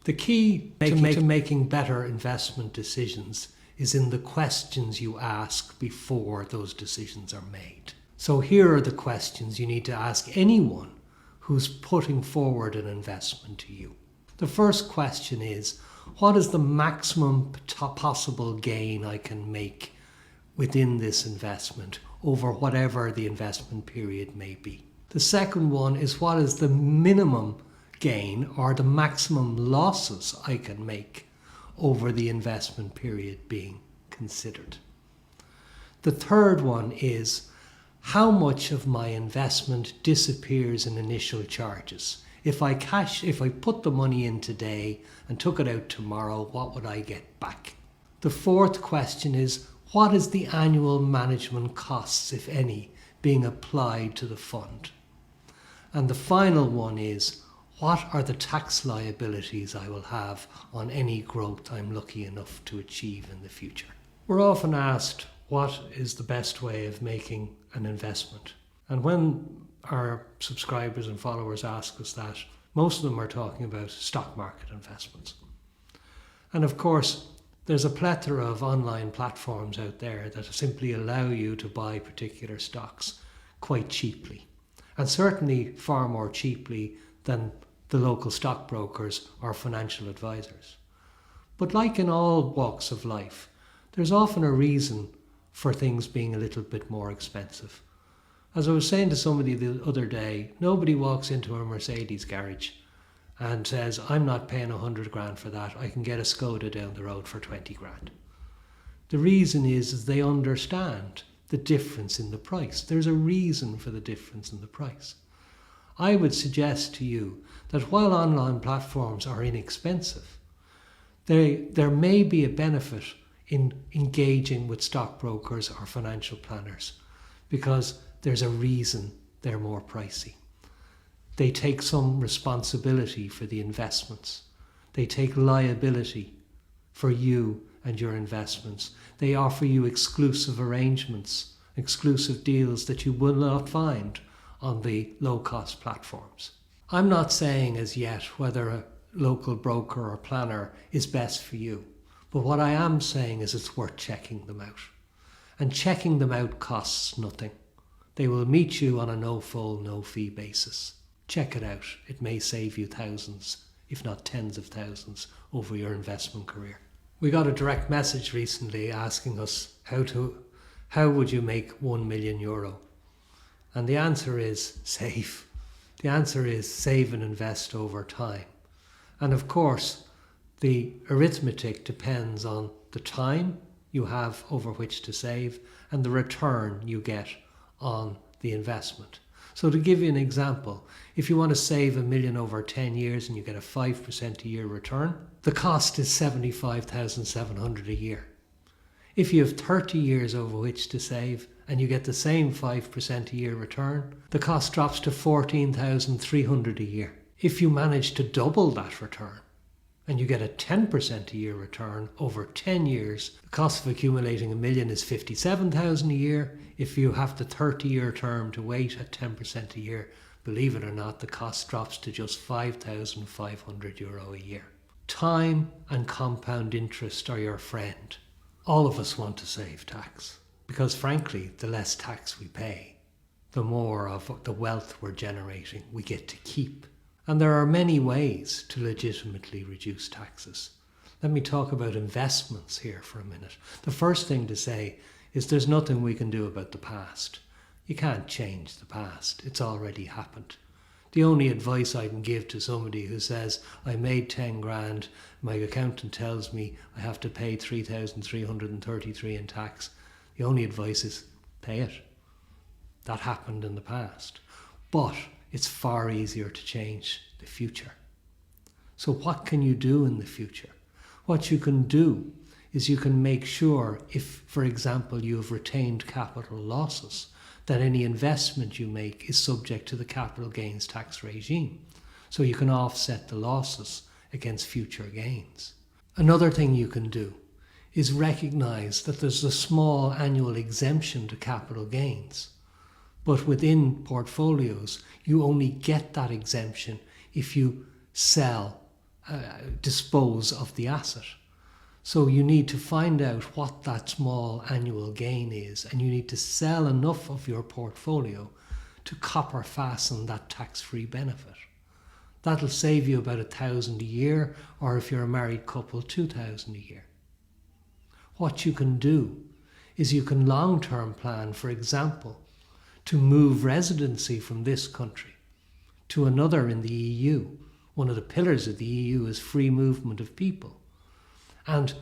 The key to making better investment decisions is in the questions you ask before those decisions are made. So here are the questions you need to ask anyone who's putting forward an investment to you. The first question is, what is the maximum possible gain I can make within this investment over whatever the investment period may be? The second one is, what is the minimum gain or the maximum losses I can make over the investment period being considered? The third one is, how much of my investment disappears in initial charges? If I put the money in today and took it out tomorrow, what would I get back? The fourth question is, what is the annual management costs, if any, being applied to the fund? And the final one is, what are the tax liabilities I will have on any growth I'm lucky enough to achieve in the future? We're often asked, what is the best way of making an investment? And when our subscribers and followers ask us that, most of them are talking about stock market investments. And of course, there's a plethora of online platforms out there that simply allow you to buy particular stocks quite cheaply, and certainly far more cheaply than the local stockbrokers or financial advisors. But like in all walks of life, there's often a reason for things being a little bit more expensive. As I was saying to somebody the other day, nobody walks into a Mercedes garage and says, I'm not paying 100 grand for that, I can get a Skoda down the road for 20 grand. The reason is they understand the difference in the price. There's a reason for the difference in the price. I would suggest to you that while online platforms are inexpensive, there may be a benefit in engaging with stockbrokers or financial planners, because there's a reason they're more pricey. They take some responsibility for the investments. They take liability for you and your investments. They offer you exclusive arrangements, exclusive deals that you will not find on the low-cost platforms. I'm not saying as yet whether a local broker or planner is best for you, but what I am saying is it's worth checking them out. And checking them out costs nothing. They will meet you on a no-full, no-fee basis. Check it out. It may save you thousands, if not tens of thousands, over your investment career. We got a direct message recently asking us how would you make €1 million? And the answer is save. The answer is save and invest over time. And of course, the arithmetic depends on the time you have over which to save and the return you get on the investment. So to give you an example, if you want to save $1 million over 10 years and you get a 5% a year return, the cost is $75,700 a year. If you have 30 years over which to save and you get the same 5% a year return, the cost drops to $14,300 a year. If you manage to double that return and you get a 10% a year return over 10 years, the cost of accumulating $1 million is $57,000 a year. If you have the 30-year term to wait at 10% a year, believe it or not, the cost drops to just €5,500 a year. Time and compound interest are your friend. All of us want to save tax because, frankly, the less tax we pay, the more of the wealth we're generating we get to keep. And there are many ways to legitimately reduce taxes. Let me talk about investments here for a minute. The first thing to say is there's nothing we can do about the past. You can't change the past. It's already happened. The only advice I can give to somebody who says, I made 10 grand, my accountant tells me I have to pay 3,333 in tax, the only advice is pay it. That happened in the past. But it's far easier to change the future. So what can you do in the future? What you can do is you can make sure if, for example, you have retained capital losses, that any investment you make is subject to the capital gains tax regime. So you can offset the losses against future gains. Another thing you can do is recognize that there's a small annual exemption to capital gains. But within portfolios, you only get that exemption if you sell dispose of the asset. So you need to find out what that small annual gain is, and you need to sell enough of your portfolio to copper fasten that tax-free benefit. That'll save you about $1,000 a year, or if you're a married couple, $2,000 a year. What you can do is you can long-term plan, for example, to move residency from this country to another in the EU. One of the pillars of the EU is free movement of people. And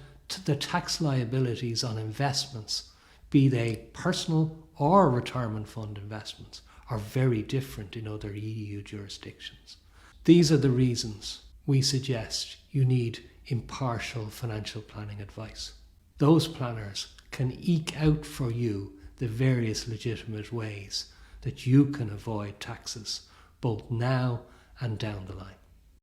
the tax liabilities on investments, be they personal or retirement fund investments, are very different in other EU jurisdictions. These are the reasons we suggest you need impartial financial planning advice. Those planners can eke out for you the various legitimate ways that you can avoid taxes, both now and down the line.